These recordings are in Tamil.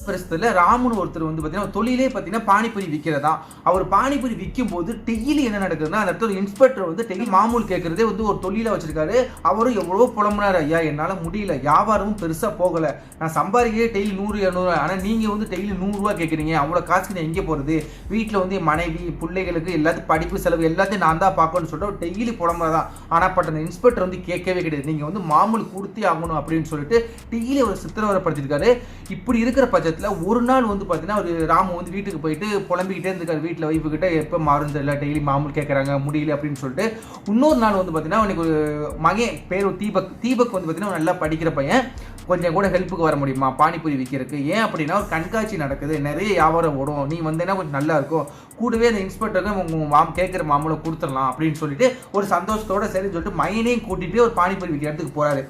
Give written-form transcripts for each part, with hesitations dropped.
பிரஸ்தில் ராமுன்னு ஒருத்தர் வந்து பார்த்தீங்கன்னா தொழிலே பார்த்தீங்கன்னா பானிபூரி விற்கிறதா. அவர் பானிபூரி விற்கும் போது டெய்லி என்ன நடக்குதுன்னா, அந்த இடத்துல இன்ஸ்பெக்டர் வந்து டெய்லி மாமூல் கேட்கறதே வந்து ஒரு தொழிலாக வச்சிருக்காரு. அவரும் எவ்வளோ புலம்புனார், ஐயா என்னால் முடியல, வியாபாரமும் பெருசாக போகலை, நான் சம்பாதிக்கிறே டெய்லி 100 200, ஆனால் நீங்கள் வந்து டெய்லி 100 ரூபா கேட்குறீங்க, அவ்வளோ காசுக்கு நான் எங்கே போகிறது, வீட்டில் வந்து என் மனைவி பிள்ளைகளுக்கு எல்லாத்தையும் படிப்பு செலவு எல்லாத்தையும் நான் தான் பார்க்கணும்னு சொல்லிட்டு டெய்லி புலம்புறதான். ஆனால் பட் அந்த இன்ஸ்பெக்டர் வந்து கேட்கவே கிடையாது, நீங்கள் வந்து மாமூல் கொடுத்தே ஆகணும் அப்படின்னு சொல்லிட்டு டெய்லி ஒரு சித்திரவதைப்படுத்திருக்காரு. இப்படி இருக்கிற பட்சத்தில் ஒரு நாள் வந்து பார்த்தீங்கன்னா ஒரு ராமு வந்து வீட்டுக்கு போயிட்டு புலம்பிக்கிட்டே இருந்திருக்காரு வீட்டில் வைஃபு கிட்ட, எப்போ மாறும் தெரியல, டெய்லி மாமூல் கேட்குறாங்க முடியல அப்படின்னு சொல்லிட்டு. இன்னொரு நாள் வந்து பார்த்தீங்கன்னா அவனுக்கு ஒரு மகன் பேர் தீபக் வந்து பார்த்தீங்கன்னா நல்லா படிக்கிற பையன், கொஞ்சம் கூட ஹெல்ப்புக்கு வர முடியுமா பானிபூரி விற்கிறதுக்கு, ஏன் அப்படின்னா ஒரு கண்காட்சி நடக்குது, நிறைய வியாபாரம் ஓடும், நீ வந்தேன்னா கொஞ்சம் நல்லா இருக்கும், கூடவே அந்த இன்ஸ்பெக்டருக்கு உங்கள் கேட்குற மாமூலை கொடுத்துடலாம் அப்படின்னு சொல்லிட்டு ஒரு சந்தோஷத்தோட சரின்னு சொல்லிட்டு மைனையும் கூட்டிகிட்டு ஒரு பானிபூரி விற்கிற இடத்துக்கு போகிறாரு.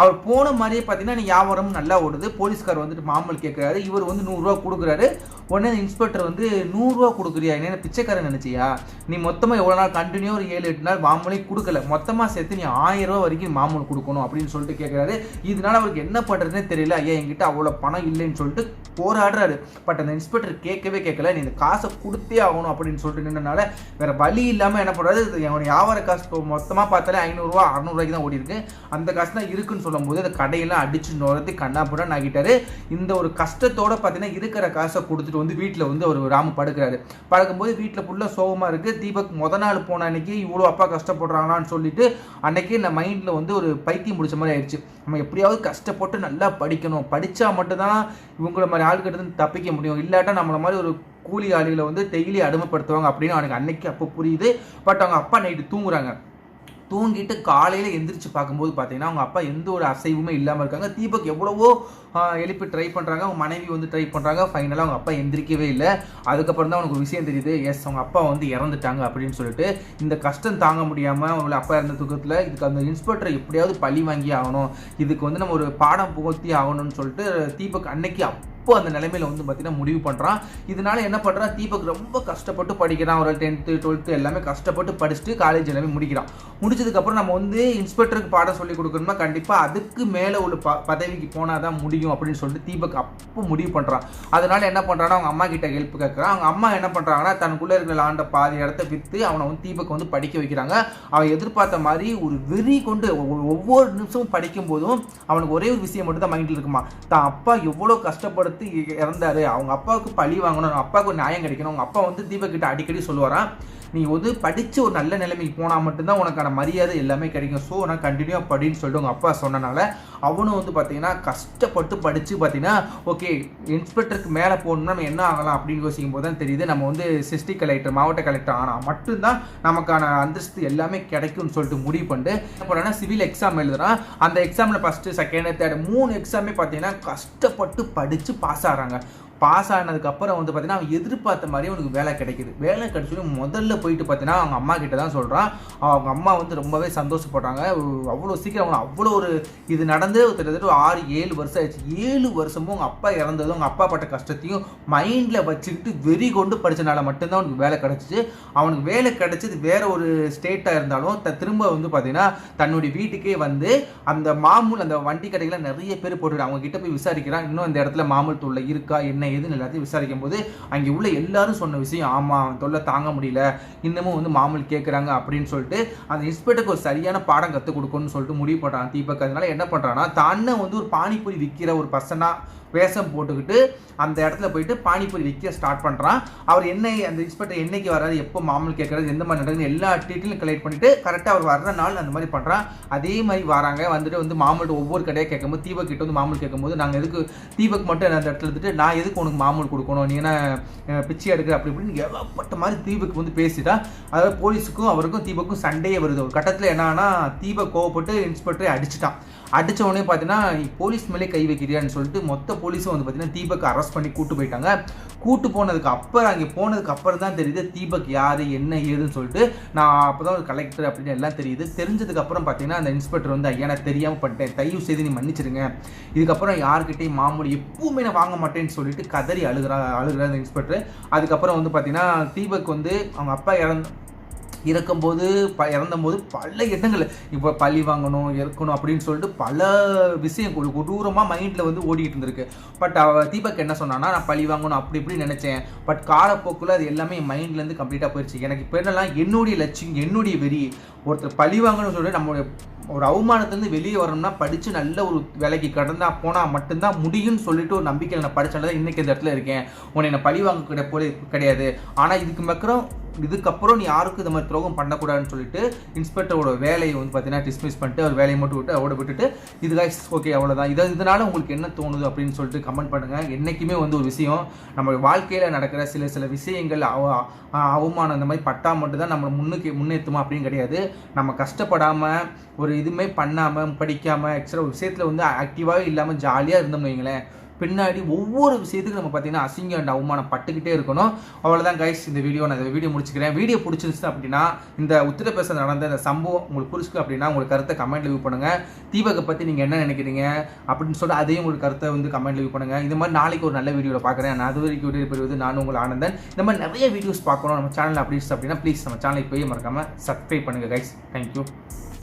அவர் போன மாதிரியே பார்த்தீங்கன்னா வியாபாரம் நல்லா ஓடுது. போலீஸ்கார் வந்துட்டு மாமூல் கேட்குறாரு, இவர் வந்து 100 ரூபா கொடுக்குறாரு. உடனே இன்ஸ்பெக்டர் வந்து 100 ரூபா கொடுக்குறியா, என்ன பிச்சைக்காரன் நினச்சியா, நீ மொத்தமாக எவ்வளோ நாள் கண்டினியூ ஒரு 7-8 நாள் மாமூலே கொடுக்கல, மொத்தமாக சேர்த்து நீ 1000 ரூபா வரைக்கும் மாமூல் கொடுக்கணும் அப்படின்னு சொல்லிட்டு கேட்குறாரு. இதனால அவருக்கு என்ன பண்ணுறதுனே தெரியல, ஐயா என்கிட்ட அவ்வளோ பணம் இல்லைன்னு சொல்லிட்டு போராடுறாரு. பட் அந்த இன்ஸ்பெக்டர் கேட்கவே கேட்கல, நீ இந்த காசை கொடுத்தே ஆகணும் அப்படின்னு சொல்லிட்டு நின்றனால வேற வழி இல்லாமல் என்ன பண்ணுறாரு, அவன் வியாபார காசு மொத்தமாக பார்த்தாலே 500 ரூபா 600 ரூபாய்க்கு தான் ஓடி இருக்கு, அந்த காசு தான் இருக்குன்னு சொல்லும்போது அந்த கடையெல்லாம் அடிச்சு நுழைத்து கண்ணாப்புடன் ஆகிட்டாரு. இந்த ஒரு கஷ்டத்தோட பார்த்தீங்கன்னா இருக்கிற காசை கொடுத்துட்டு வந்து வீட்டில் வந்து அவர் ராமு படுக்கிறாரு. படுக்கும்போது வீட்டில் ஃபுல்லாக சோகமாக இருக்குது. தீபக் நாள் போன அன்னைக்கு இவ்வளோ அப்பா கஷ்டப்படுறாங்களான்னு சொல்லிட்டு அன்னைக்கு இந்த மைண்டில் வந்து ஒரு பைத்தியம் முடிச்ச மாதிரி ஆயிடுச்சு. நம்ம எப்படியாவது கஷ்டப்பட்டு நல்லா படிக்கணும், படித்தா மட்டும்தான் இவங்கள மாதிரி ஆள்கிட்ட தப்பிக்க முடியும், இல்லாட்டா நம்மள மாதிரி ஒரு கூலி ஆளுகளை வந்து டெய்லி அடிமைப்படுத்துவாங்க அப்படின்னு அவனுக்கு அன்னைக்கு அப்போ புரியுது. பட் அவங்க அப்பா நைட்டு தூங்குறாங்க. தூங்கிட்டு காலையில் எந்திரிச்சு பார்க்கும்போது பார்த்தீங்கன்னா அவங்க அப்பா எந்த ஒரு அசைவுமே இல்லாமல் இருக்காங்க. தீபக் எவ்வளவோ எழுப்பி ட்ரை பண்ணுறாங்க, அவங்க மனைவி வந்து ட்ரை பண்ணுறாங்க, ஃபைனலாக அவங்க அப்பா எந்திரிக்கவே இல்லை. அதுக்கப்புறம் தான் அவனுக்கு ஒரு விஷயம் தெரியுது, எஸ் அவங்க அப்பா வந்து இறந்துட்டாங்க அப்படின்னு சொல்லிட்டு. இந்த கஷ்டம் தாங்க முடியாமல் அவங்கள அப்பா இறந்த துக்கத்தில் இதுக்கு அந்த இன்ஸ்பெக்டர் எப்படியாவது பழி வாங்கி ஆகணும், இதுக்கு வந்து நம்ம ஒரு பாடம் புகழ்த்தி ஆகணும்னு சொல்லிட்டு தீபக் அன்னைக்கு அந்த நிலைமையில வந்து பார்த்தீங்கன்னா முடிவு பண்ணுறான். இதனால என்ன பண்ணுறான், தீபக் ரொம்ப கஷ்டப்பட்டு படிக்கிறான். ஒரு 10th 12th எல்லாமே கஷ்டப்பட்டு படிச்சுட்டு காலேஜ் எல்லாமே முடிக்கிறான். முடிச்சதுக்கப்புறம் நம்ம வந்து இன்ஸ்பெக்டருக்கு பாடம் சொல்லி கொடுக்கணும்னா கண்டிப்பாக அதுக்கு மேலே ஒரு பதவிக்கு போனால் தான் முடியும் அப்படின்னு சொல்லிட்டு தீபக் அப்போ முடிவு பண்ணுறான். அதனால என்ன பண்ணுறான்னா அவங்க அம்மா கிட்ட ஹெல்ப் கேட்குறான். அவங்க அம்மா என்ன பண்ணுறாங்கன்னா தனக்குள்ளே இருக்கிற ஆண்ட பாதி இடத்த விற்று அவனை வந்து தீபக் வந்து படிக்க வைக்கிறாங்க. அவன் எதிர்பார்த்த மாதிரி ஒரு வெறி கொண்டு ஒவ்வொரு நிமிஷமும் படிக்கும் போதும் அவனுக்கு ஒரே ஒரு விஷயம் மட்டும் தான் மைண்டில் இருக்குமா, தான் அப்பா எவ்வளோ கஷ்டப்படுத்து இறந்தாரு, அவங்க அப்பாவுக்கு பழி வாங்கணும், அப்பாவுக்கு ஒரு நியாயம் கிடைக்கணும். அவங்க அப்பா வந்து தீபக் கிட்ட அடிக்கடி சொல்லுவாரான், நீ வந்து படித்து ஒரு நல்ல நிலைமைக்கு போனால் மட்டும்தான் உனக்கான மரியாதை எல்லாமே கிடைக்கும், ஸோ நான் கண்டினியூ படின்னு சொல்லிட்டு அவங்க அப்பா சொன்னனால அவனும் வந்து பார்த்தீங்கன்னா கஷ்டப்பட்டு படித்து பார்த்தீங்கன்னா ஓகே இன்ஸ்பெக்டருக்கு மேலே போகணும்னா நம்ம என்ன ஆகலாம் அப்படின்னு யோசிக்கும் போது தான் தெரியுது, நம்ம வந்து டிஸ்ட்ரிக்ட் கலெக்டர் மாவட்ட கலெக்டர் ஆனால் மட்டும்தான் நமக்கான அந்தஸ்து எல்லாமே கிடைக்கும்னு சொல்லிட்டு முடிவு பண்ணிட்டு என்ன பண்ணா சிவில் எக்ஸாம் எழுதுறான். அந்த எக்ஸாமில் ஃபஸ்ட்டு செகண்ட் தேர்ட் 3 எக்ஸாமே பார்த்தீங்கன்னா கஷ்டப்பட்டு படித்து பாஸ் ஆகிறாங்க. பாஸ் ஆனதுக்கப்புறம் வந்து பார்த்தீங்கன்னா அவன் எதிர்பார்த்த மாதிரி அவனுக்கு வேலை கிடைக்குது. வேலை கிடைச்சோடனே முதல்ல போயிட்டு பார்த்தீங்கன்னா அவங்க அம்மா கிட்ட தான் சொல்கிறான். அவங்க அம்மா வந்து ரொம்பவே சந்தோஷப்படுறாங்க. அவ்வளோ சீக்கிரம் அவங்க அவ்வளோ ஒரு இது நடந்து கிட்டத்தட்ட 6-7 வருஷம் ஆயிடுச்சு. 7 வருஷமும் அவங்க அப்பா இறந்ததும் அவங்க அப்பா பட்ட கஷ்டத்தையும் மைண்டில் வச்சுக்கிட்டு வெறி கொண்டு படித்தனால மட்டும்தான் அவனுக்கு வேலை கிடச்சிச்சு. அவனுக்கு வேலை கிடைச்சது வேற ஒரு ஸ்டேட்டாக இருந்தாலும் திரும்ப வந்து பார்த்தீங்கன்னா தன்னுடைய வீட்டுக்கே வந்து அந்த மாமூல் அந்த வண்டி கடைகளை நிறைய பேர் போட்டுட்டு அவங்க கிட்ட போய் விசாரிக்கிறான். இன்னும் இந்த இடத்துல மாமூல் தொல்லை இருக்கா என்ன எதுன்னு எல்லாத்தையும் விசாரிக்கும் போது அங்கே உள்ள எல்லாரும் சொன்ன விஷயம், ஆமா தொல்லை தாங்க முடியல, இன்னமும் வந்து மாமூல் கேட்குறாங்க அப்படின்னு சொல்லிட்டு அந்த இன்ஸ்பெக்டருக்கு ஒரு சரியான பாடம் கற்றுக் கொடுக்கணும்னு சொல்லிட்டு முடிவு பண்ணுறான் தீபக். அதனால என்ன பண்ணுறான்னா தானே வந்து ஒரு பானிபூரி விற்கிற ஒரு பர்சனா வேஷம் போட்டுக்கிட்டு அந்த இடத்துல போயிட்டு பானிபூரி விற்க ஸ்டார்ட் பண்ணுறான். அவர் அந்த இன்ஸ்பெக்டர் என்னைக்கு வராது, எப்போ மாமூல் கேட்கறது, எந்த மாதிரி நடக்குது எல்லா டீட்டெயிலும் கலெக்ட் பண்ணிட்டு கரெக்டாக அவர் வர்ற நாள் அந்த மாதிரி பண்ணுறான். அதே மாதிரி வராங்க. வந்துட்டு வந்து மாமூல் ஒவ்வொரு கடையாக கேட்கும்போது தீபக் கிட்ட வந்து மாமூல் கேட்கும்போது நாங்கள் எதுக்கு தீபக் மட்டும் அந்த இடத்துல இருந்துட்டு நான் எதுக்கு உனக்கு மாமூல் கொடுக்கணும், நீ என்ன பிச்சை எடுக்கிற அப்படி இப்படின்னு ஏகப்பட்ட மாதிரி தீபக் வந்து பேசிட்டா. அதாவது போலீஸுக்கும் அவருக்கும் தீபக்கும் சண்டையே வருது. ஒரு கட்டத்தில் என்னன்னா தீபக் கோவப்பட்டு இன்ஸ்பெக்டரை அடிச்சிட்டான். அடித்த உடனே பார்த்தீங்கன்னா போலீஸ் மேலே கை வைக்கிறியான்னு சொல்லிட்டு மொத்த போலீஸும் வந்து பார்த்தீங்கன்னா தீபக் அரெஸ்ட் பண்ணி கூட்டு போயிட்டாங்க. கூட்டு போனதுக்கு அப்புறம் அங்கே போனதுக்கு அப்புறம் தான் தெரியுது தீபக் யார் என்ன ஏதுன்னு சொல்லிட்டு. நான் அப்போ தான் ஒரு கலெக்டர் அப்படின்னு எல்லாம் தெரியுது. தெரிஞ்சதுக்கு அப்புறம் பார்த்தீங்கன்னா அந்த இன்ஸ்பெக்டர் வந்து ஐயா நான் தெரியாமல் பண்ணிட்டேன், தயவு செய்து நீ மன்னிச்சிருங்க, இதுக்கப்புறம் யார்கிட்டையும் மாமூல் எப்பவுமே நான் வாங்க மாட்டேன்னு சொல்லிட்டு கதறி அழுகிற அந்த இன்ஸ்பெக்டர். அதுக்கப்புறம் வந்து பார்த்தீங்கன்னா தீபக் வந்து அவங்க அப்பா இறக்கும்போது இறந்தபோது பல எண்ணங்கள் இப்போ பழி வாங்கணும் இறக்கணும் அப்படின்னு சொல்லிட்டு பல விஷயம் கொடூரமாக மைண்டில் வந்து ஓடிக்கிட்டு இருந்திருக்கு. பட் தீபக் என்ன சொன்னான்னா, நான் பழி வாங்கணும் அப்படி இப்படி நினச்சேன். பட் காலப்போக்கில் அது எல்லாமே என் மைண்ட்லேருந்து கம்ப்ளீட்டாக போயிடுச்சு. எனக்கு இப்போ என்னெல்லாம் என்னுடைய லட்சியம் என்னுடைய வெறி. ஒருத்தர் பழி வாங்கணும்னு சொல்லிட்டு நம்மளுடைய ஒரு அவமானத்துலேருந்து வெளியே வரணும்னா படித்து நல்ல ஒரு வேலைக்கு கடந்தா போனால் மட்டும்தான் முடியும்னு சொல்லிட்டு ஒரு நம்பிக்கையில் நான் படித்தால தான் இன்றைக்கி இந்த இடத்துல இருக்கேன். உன்னை என்னை பழி வாங்க போல கிடையாது. ஆனால் இதுக்கப்புறம் நீ யாருக்கும் இந்த மாதிரி துரோகம் பண்ணக்கூடாதுன்னு சொல்லிட்டு இன்ஸ்பெக்டரோட வேலையை வந்து பார்த்தீங்கன்னா டிஸ்மிஸ் பண்ணிட்டு அவர் வேலையை மட்டும் விட்டு அவட விட்டுட்டு இது கைஸ் ஓகே அவ்வளோதான். இதனால உங்களுக்கு என்ன தோணுது அப்படின்னு சொல்லிட்டு கமெண்ட் பண்ணுங்கள். என்றைக்குமே வந்து ஒரு விஷயம் நம்ம வாழ்க்கையில் நடக்கிற சில விஷயங்கள் அவமானம் இந்த மாதிரி பட்டா மட்டும்தான் நம்ம முன்னேற்றுமா அப்படின்னு கிடையாது. நம்ம கஷ்டப்படாமல் ஒரு இதுவுமே பண்ணாமல் படிக்காமல் எக்ஸ்ட்ரா ஒரு விஷயத்தில் வந்து ஆக்டிவாகவே இல்லாமல் ஜாலியாக இருந்தோம்னு வைங்களேன், பின்னாடி ஒவ்வொரு விஷயத்துக்கும் நம்ம பார்த்தீங்கன்னா அசிங்கம் அண்ட் அவமானம் பட்டுக்கிட்டே இருக்கணும். அவ்வளோதான் கைஸ், இந்த வீடியோ முடிச்சுக்கிறேன். வீடியோ பிடிச்சிருச்சு அப்படின்னா இந்த உத்தரப்பிரதேசம் நடந்த இந்த சம்பவம் உங்களுக்கு பிடிச்சிருக்கு அப்படின்னா உங்களுக்கு கருத்தை கமெண்ட் லீவ் பண்ணுங்கள். தீபகை பற்றி நீங்கள் என்ன நினைக்கிறீங்க அப்படின்னு சொல்லிட்டு அதையும் உங்களுக்கு கருத்தை வந்து கமெண்ட் லீவ் பண்ணுங்கள். இந்த மாதிரி நாளைக்கு ஒரு நல்ல வீடியோவில் பார்க்குறேன். நான் அது வரைக்கும் வீடியோ பெறுவது நான் உங்கள் ஆனந்தன். இந்த மாதிரி நிறைய வீடியோஸ் பார்க்கணும் நம்ம சேனல் அப்படின்னா ப்ளீஸ் நம்ம சேனலுக்கு போய் மறக்காமல் சப்ஸ்கிரைப் பண்ணுங்கள் கைஸ். தேங்க்யூ.